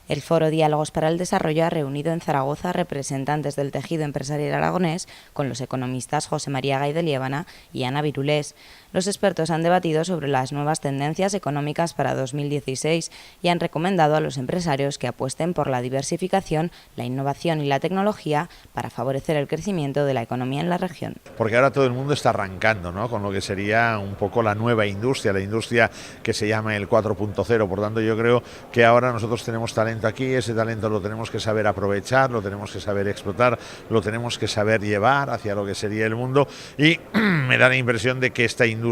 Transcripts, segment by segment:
El Foro Diálogos para el Desarrollo ha reunido en Zaragoza representantes del tejido empresarial aragonés con los economistas José María Gay de Liébana y Ana Virulés. Los expertos han debatido sobre las nuevas tendencias económicas para 2016 y han recomendado a los empresarios que apuesten por la diversificación, la innovación y la tecnología para favorecer el crecimiento de la economía en la región. Porque ahora todo el mundo está arrancando, ¿no?, con lo que sería un poco la nueva industria, la industria que se llama el 4.0. Por tanto, yo creo que ahora nosotros tenemos talento aquí, ese talento lo tenemos que saber aprovechar, lo tenemos que saber explotar, lo tenemos que saber llevar hacia lo que sería el mundo, y me da la impresión de que esta industria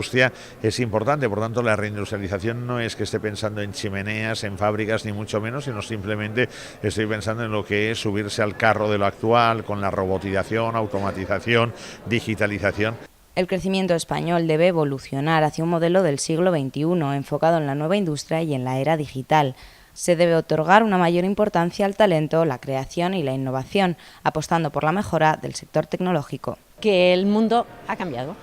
es importante. Por tanto, la reindustrialización no es que esté pensando en chimeneas, en fábricas, ni mucho menos, sino simplemente estoy pensando en lo que es subirse al carro de lo actual, con la robotización, automatización, digitalización. El crecimiento español debe evolucionar hacia un modelo del siglo XXI, enfocado en la nueva industria y en la era digital. Se debe otorgar una mayor importancia al talento, la creación y la innovación, apostando por la mejora del sector tecnológico. Que el mundo ha cambiado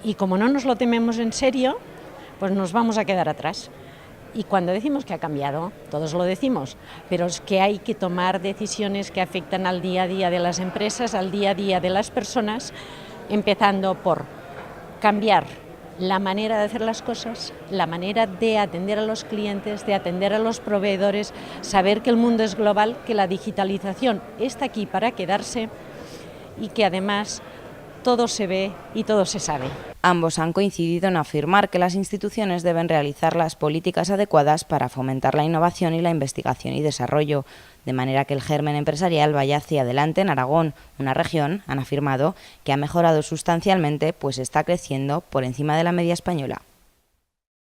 y como no nos lo tomemos en serio, pues nos vamos a quedar atrás. Y cuando decimos que ha cambiado, todos lo decimos, pero es que hay que tomar decisiones que afectan al día a día de las empresas, al día a día de las personas, empezando por cambiar la manera de hacer las cosas, la manera de atender a los clientes, de atender a los proveedores, saber que el mundo es global, que la digitalización está aquí para quedarse y que además todo se ve y todo se sabe. Ambos han coincidido en afirmar que las instituciones deben realizar las políticas adecuadas para fomentar la innovación y la investigación y desarrollo, de manera que el germen empresarial vaya hacia adelante en Aragón, una región, han afirmado, que ha mejorado sustancialmente, pues está creciendo por encima de la media española.